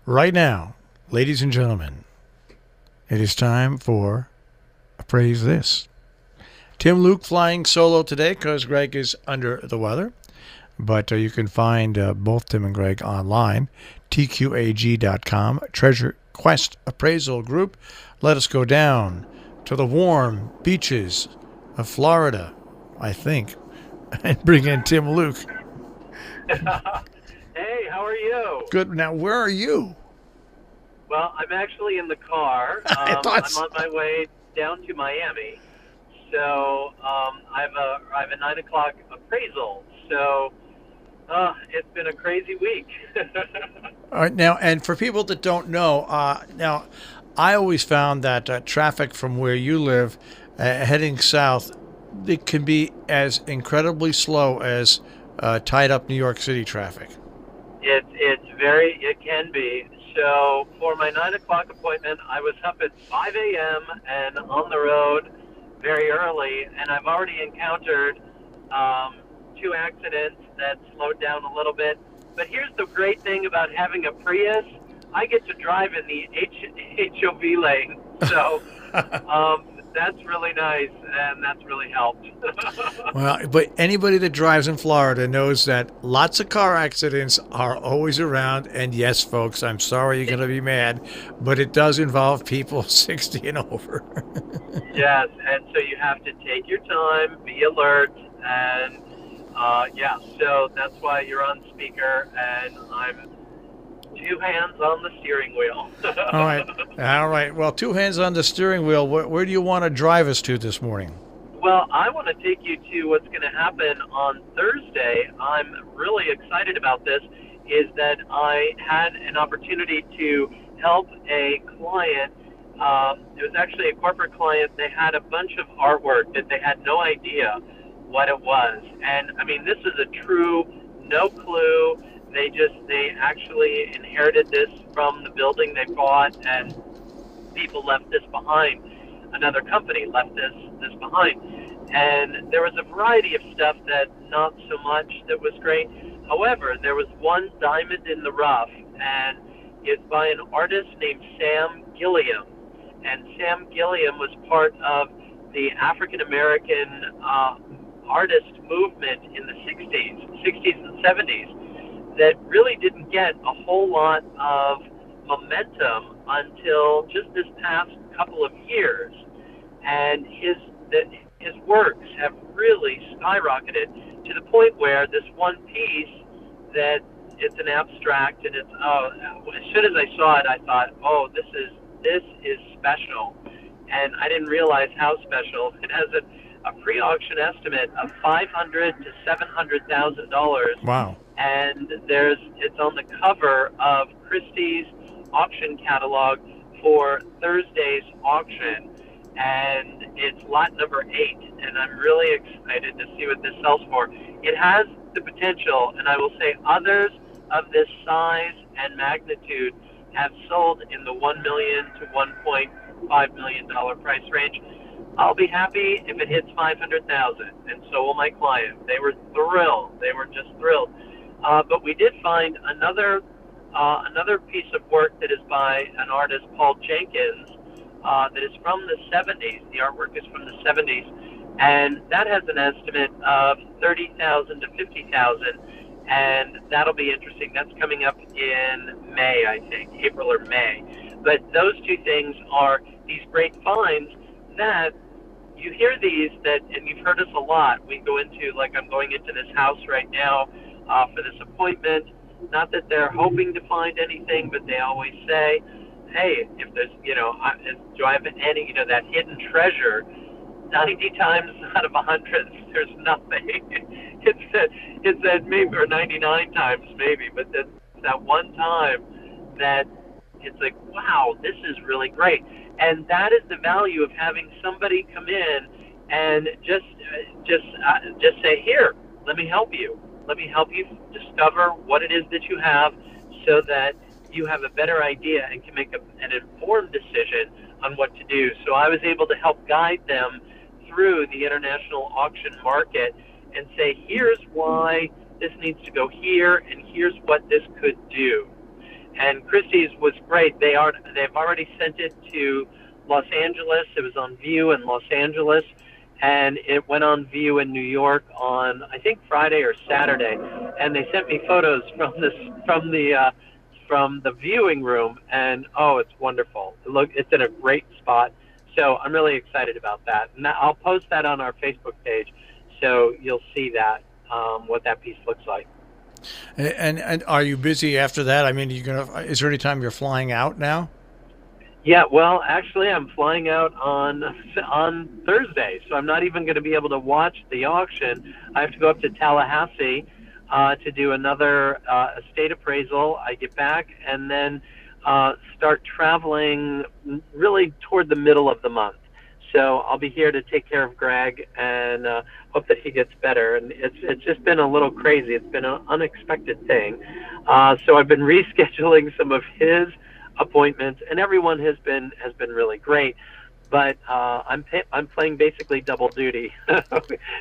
Right now, ladies and gentlemen, it is time for Appraise This. Tim Luke flying solo today because Gregg is under the weather. But you can find both Tim and Gregg online, tqag.com, Treasure Quest Appraisal Group. Let us go down to the warm beaches of Florida, I think, and bring in Tim Luke. Hey, how are you? Good. Now, where are you? Well, I'm actually in the car. I thought I'm so. on my way down to Miami. So I have a 9 o'clock appraisal. So it's been a crazy week. All right, now, and for people that don't know, now, I always found that traffic from where you live, heading south, it can be as incredibly slow as tied up New York City traffic. It can be. So for my 9 o'clock appointment, I was up at 5 a.m. and on the road very early, and I've already encountered two accidents that slowed down a little bit. But here's the great thing about having a Prius. I get to drive in the HOV lane. So that's really nice, and that's really helped. Well, but anybody that drives in Florida knows that lots of car accidents are always around. And yes, folks, I'm sorry you're going to be mad, but it does involve people 60 and over. Yes, and so you have to take your time, be alert, and so that's why you're on speaker, and I'm two hands on the steering wheel. All right. Well, two hands on the steering wheel. Where do you want to drive us to this morning? Well, I want to take you to what's going to happen on Thursday. I'm really excited about this, is that I had an opportunity to help a client. It was actually a corporate client. They had a bunch of artwork that they had no idea what it was. And, I mean, this is a true no clue. They actually inherited this from the building they bought, and people left this behind. Another company left this behind. And there was a variety of stuff that not so much that was great. However, there was one diamond in the rough, and it's by an artist named Sam Gilliam. And Sam Gilliam was part of the African American artist movement in the 60s and 70s that really didn't get a whole lot of momentum until just this past couple of years. And his works have really skyrocketed to the point where this one piece that it's an abstract, and it's as soon as I saw it, I thought, oh, this is special, and I didn't realize how special. It has a pre-auction estimate of $500,000 to $700,000. Wow! And it's on the cover of Christie's auction catalog for Thursday's auction, and it's lot number 8, and I'm really excited to see what this sells for. It has the potential, and I will say others of this size and magnitude have sold in the $1 million to $1.5 million price range. I'll be happy if it hits $500,000, and so will my client. They were thrilled. They were just thrilled. But we did find another piece of work that is by an artist, Paul Jenkins, that is from the 70s. The artwork is from the 70s, and that has an estimate of $30,000 to $50,000, and that'll be interesting. That's coming up in May, I think, April or May. But those two things are these great finds that you hear these and you've heard us a lot. We go into, like I'm going into this house right now for this appointment. Not that they're hoping to find anything, but they always say, hey, if there's, do I have any, that hidden treasure? 90 times out of 100, there's nothing. It's that maybe, or 99 times maybe, but that one time that it's like, wow, this is really great. And that is the value of having somebody come in and just say, here, let me help you. Let me help you discover what it is that you have so that you have a better idea and can make an informed decision on what to do. So I was able to help guide them through the international auction market and say, here's why this needs to go here, and here's what this could do. And Christie's was great. They've already sent it to Los Angeles. It was on view in Los Angeles, and it went on view in New York on, I think, Friday or Saturday. And they sent me photos from the viewing room, and oh, it's wonderful. It's in a great spot. So I'm really excited about that. And I'll post that on our Facebook page, so you'll see that what that piece looks like. And are you busy after that? I mean, is there any time you're flying out now? Yeah, well, actually, I'm flying out on Thursday, so I'm not even going to be able to watch the auction. I have to go up to Tallahassee to do another estate appraisal. I get back and then start traveling really toward the middle of the month. So I'll be here to take care of Gregg and hope that he gets better. And it's just been a little crazy. It's been an unexpected thing. So I've been rescheduling some of his appointments, and everyone has been really great. But I'm playing basically double duty,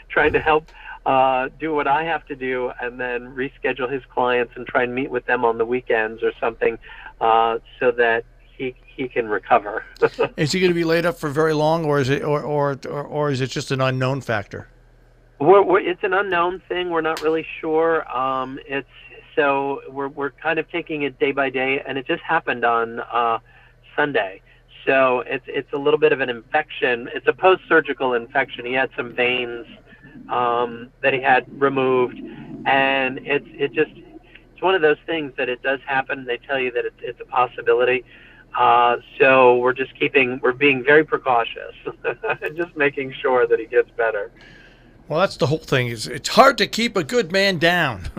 trying to help do what I have to do, and then reschedule his clients and try and meet with them on the weekends or something, so that he can recover. Is he going to be laid up for very long, or is it just an unknown factor? It's an unknown thing. We're not really sure. So we're kind of taking it day by day, and it just happened on Sunday. So it's a little bit of an infection. It's a post-surgical infection. He had some veins that he had removed, and it's one of those things that it does happen. They tell you that it's a possibility. So we're being very precautious, just making sure that he gets better. Well, that's the whole thing. It's hard to keep a good man down.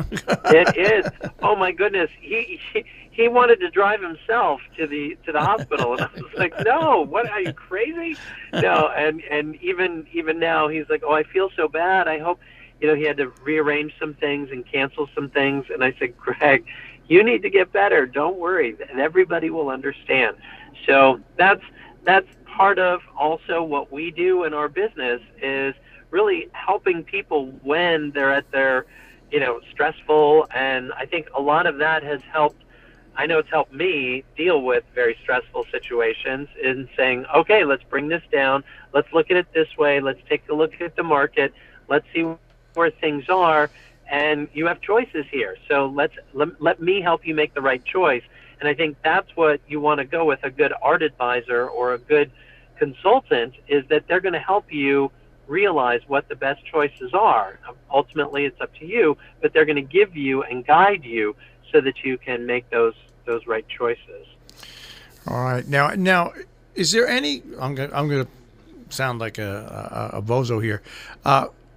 It is. Oh my goodness. He wanted to drive himself to the hospital, and I was like, no, what, are you crazy? No, and even now he's like, oh, I feel so bad. I hope, he had to rearrange some things and cancel some things, and I said, Gregg, you need to get better. Don't worry, and everybody will understand. So that's part of also what we do in our business, is really helping people when they're at their, stressful. And I think a lot of that has helped. I know it's helped me deal with very stressful situations in saying, okay, let's bring this down. Let's look at it this way. Let's take a look at the market. Let's see where things are. And you have choices here. So let me help you make the right choice. And I think that's what you want to go with a good art advisor or a good consultant, is that they're going to help you realize what the best choices are. Ultimately, it's up to you, but they're going to give you and guide you so that you can make those right choices. All right. Now, is there any? I'm going to sound like a bozo here.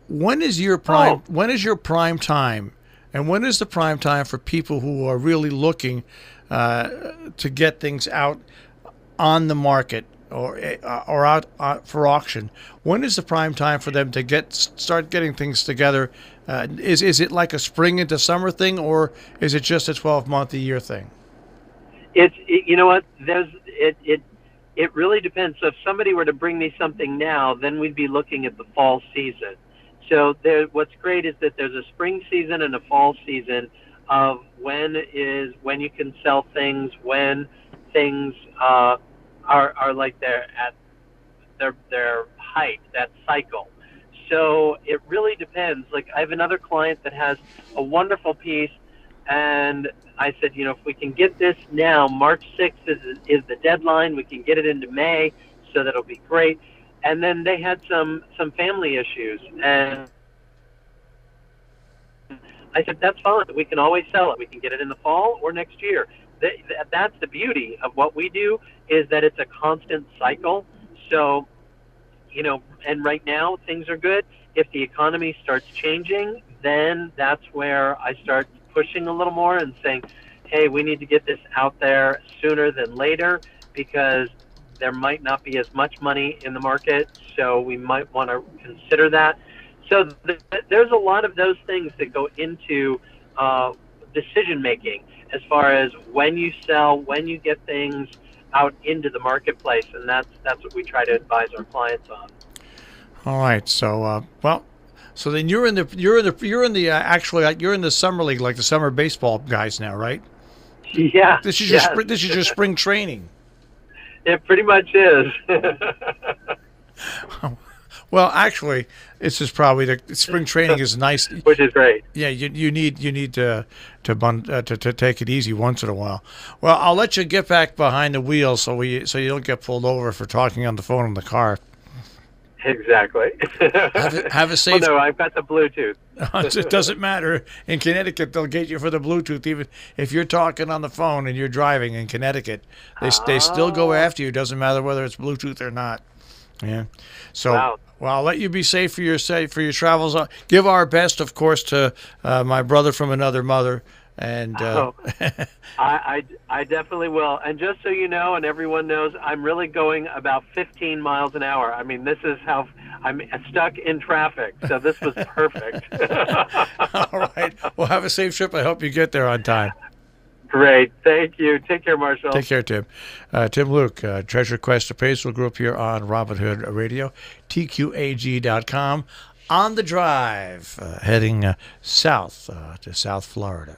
When is your prime? Oh. When is your prime time? And when is the prime time for people who are really looking to get things out on the market or out for auction? When is the prime time for them to start getting things together? Is it like a spring into summer thing, or is it just a 12-month a year thing? You know what? It really depends. So if somebody were to bring me something now, then we'd be looking at the fall season. So what's great is that there's a spring season and a fall season of when you can sell things, when things are like they're at their height, that cycle. So it really depends. Like, I have another client that has a wonderful piece, and I said, if we can get this now, March 6th is the deadline. We can get it into May, so that'll be great. And then they had some family issues, and I said, that's fine. We can always sell it. We can get it in the fall or next year. That's the beauty of what we do, is that it's a constant cycle. So, and right now things are good. If the economy starts changing, then that's where I start pushing a little more and saying, hey, we need to get this out there sooner than later, because there might not be as much money in the market, so we might want to consider that. So there's a lot of those things that go into decision making as far as when you sell, when you get things out into the marketplace, and that's what we try to advise our clients on. All right. So so then you're in the summer league, like the summer baseball guys now, right? Yeah. This is Yes. this is your spring training. It pretty much is. Well, actually, this is probably the spring training is nice. Which is great. Yeah, you need to take it easy once in a while. Well, I'll let you get back behind the wheel so you don't get pulled over for talking on the phone in the car. Exactly. Have a safe. Well, no, I've got the Bluetooth. It doesn't matter. In Connecticut, they'll get you for the Bluetooth. Even if you're talking on the phone and you're driving in Connecticut, they still go after you. Doesn't matter whether it's Bluetooth or not. Yeah. So, Wow. well, I'll let you be safe for your travels. Give our best, of course, to my brother from another mother. And I definitely will. And just so you know, and everyone knows, I'm really going about 15 miles an hour. I mean, this is how I'm stuck in traffic. So this was perfect. all right. Well, have a safe trip. I hope you get there on time. Great. Thank you. Take care, Marshall. Take care, Tim. Tim Luke, Treasure Quest Appraisal Group here on Robin Hood Radio, TQAG.com. On the drive, heading south to South Florida.